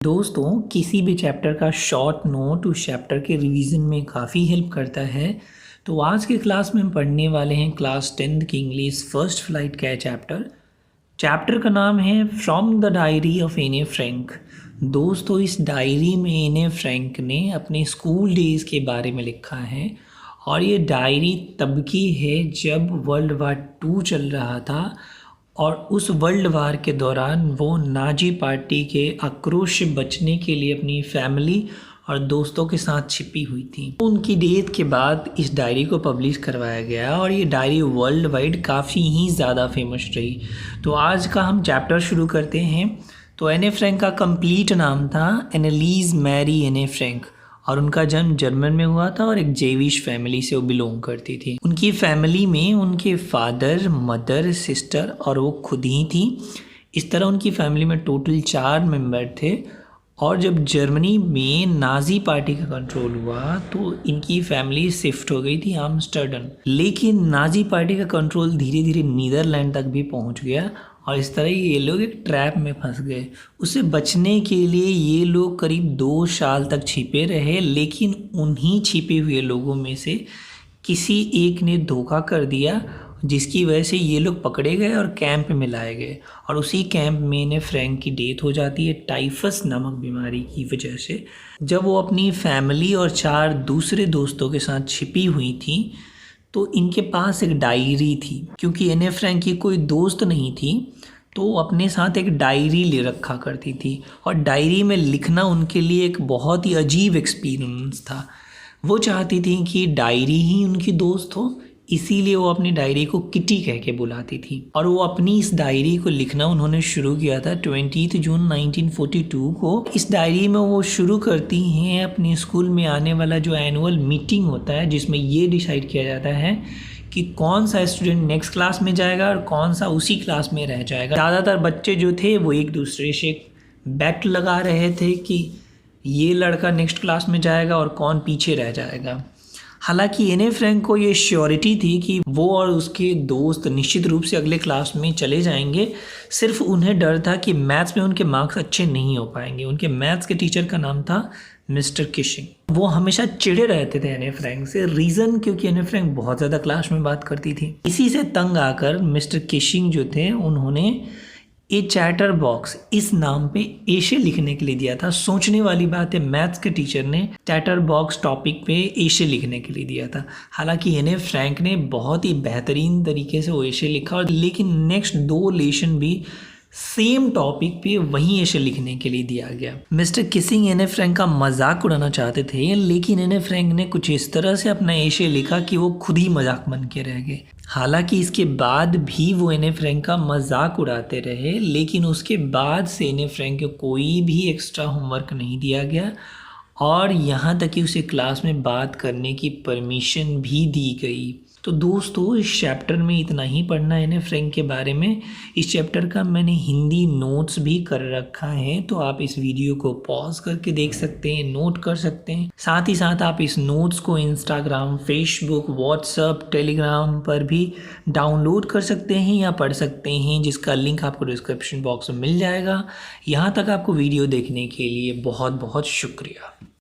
दोस्तों किसी भी चैप्टर का शॉर्ट नोट उस चैप्टर के रिवीजन में काफ़ी हेल्प करता है। तो आज की क्लास में हम पढ़ने वाले हैं क्लास 10th की इंग्लिश फर्स्ट फ्लाइट का चैप्टर का नाम है फ्रॉम द डायरी ऑफ एने फ्रैंक। दोस्तों इस डायरी में एने फ्रैंक ने अपने स्कूल डेज़ के बारे में लिखा है और ये डायरी तब की है जब वर्ल्ड वार 2 चल रहा था और उस वर्ल्ड वार के दौरान वो नाजी पार्टी के आक्रोश से बचने के लिए अपनी फैमिली और दोस्तों के साथ छिपी हुई थी। उनकी डेथ के बाद इस डायरी को पब्लिश करवाया गया और ये डायरी वर्ल्ड वाइड काफ़ी ही ज़्यादा फेमस रही। तो आज का हम चैप्टर शुरू करते हैं। तो एने फ्रैंक का कंप्लीट नाम था एनेलीज मैरी एने फ्रैंक और उनका जन्म जर्मन में हुआ था और एक जेविश फैमिली से वो बिलोंग करती थी। उनकी फैमिली में उनके फादर, मदर, सिस्टर और वो खुद ही थी। इस तरह उनकी फैमिली में टोटल 4 मेंबर थे और जब जर्मनी में नाजी पार्टी का कंट्रोल हुआ तो इनकी फैमिली शिफ्ट हो गई थी आम्स्टर्डम। लेकिन नाजी पार्टी का कंट्रोल धीरे धीरे नीदरलैंड तक भी पहुंच गया और इस तरह ये लोग एक ट्रैप में फंस गए। उससे बचने के लिए ये लोग करीब 2 साल तक छिपे रहे, लेकिन उन्हीं छिपे हुए लोगों में से किसी एक ने धोखा कर दिया जिसकी वजह से ये लोग पकड़े गए और कैंप में लाए गए और उसी कैंप में एने फ्रैंक की डेथ हो जाती है टाइफस नामक बीमारी की वजह से। जब वो अपनी फैमिली और 4 दूसरे दोस्तों के साथ छिपी हुई थी तो इनके पास एक डायरी थी। क्योंकि एने फ्रैंक की कोई दोस्त नहीं थी तो वो अपने साथ एक डायरी ले रखा करती थी और डायरी में लिखना उनके लिए एक बहुत ही अजीब एक्सपीरियंस था। वो चाहती थी कि डायरी ही उनकी दोस्त हो, इसीलिए वो अपनी डायरी को किटी कह के बुलाती थी और वो अपनी इस डायरी को लिखना उन्होंने शुरू किया था 20 जून 1942 को। इस डायरी में वो शुरू करती हैं अपने स्कूल में आने वाला जो एनुअल मीटिंग होता है जिसमें ये डिसाइड किया जाता है कि कौन सा स्टूडेंट नेक्स्ट क्लास में जाएगा और कौन सा उसी क्लास में रह जाएगा। ज़्यादातर बच्चे जो थे वो एक दूसरे से बेट लगा रहे थे कि ये लड़का नेक्स्ट क्लास में जाएगा और कौन पीछे रह जाएगा। हालांकि एने फ्रैंक को ये श्योरिटी थी कि वो और उसके दोस्त निश्चित रूप से अगले क्लास में चले जाएंगे। सिर्फ उन्हें डर था कि मैथ्स में उनके मार्क्स अच्छे नहीं हो पाएंगे। उनके मैथ्स के टीचर का नाम था मिस्टर किशिंग। वो हमेशा चिढ़े रहते थे एने फ्रैंक से। रीज़न क्योंकि एने फ्रैंक बहुत ज़्यादा क्लास में बात करती थी। इसी से तंग आकर मिस्टर किशिंग जो थे उन्होंने ए चैटर बॉक्स इस नाम पे एशे लिखने के लिए दिया था। सोचने वाली बात है, मैथ्स के टीचर ने चैटर बॉक्स टॉपिक पे एशे लिखने के लिए दिया था। हालांकि एने फ्रैंक ने बहुत ही बेहतरीन तरीके से वो एशे लिखा और लेकिन नेक्स्ट 2 लेशन भी सेम टॉपिक पे वहीं एशे लिखने के लिए दिया गया। मिस्टर किसिंग एने फ्रैंक का मजाक उड़ाना चाहते थे, लेकिन एने फ्रैंक ने कुछ इस तरह से अपना एशे लिखा कि वो खुद ही मजाक बन के रह गए। हालांकि इसके बाद भी वो एने फ्रैंक का मजाक उड़ाते रहे, लेकिन उसके बाद से एने फ्रैंक को कोई भी एक्स्ट्रा होमवर्क नहीं दिया गया और यहाँ तक कि उसे क्लास में बात करने की परमिशन भी दी गई। तो दोस्तों इस चैप्टर में इतना ही पढ़ना है एने फ्रैंक के बारे में। इस चैप्टर का मैंने हिंदी नोट्स भी कर रखा है, तो आप इस वीडियो को पॉज करके देख सकते हैं, नोट कर सकते हैं। साथ ही साथ आप इस नोट्स को इंस्टाग्राम, फेसबुक, व्हाट्सएप, टेलीग्राम पर भी डाउनलोड कर सकते हैं या पढ़ सकते हैं, जिसका लिंक आपको डिस्क्रिप्शन बॉक्स में मिल जाएगा। यहाँ तक आपको वीडियो देखने के लिए बहुत बहुत शुक्रिया।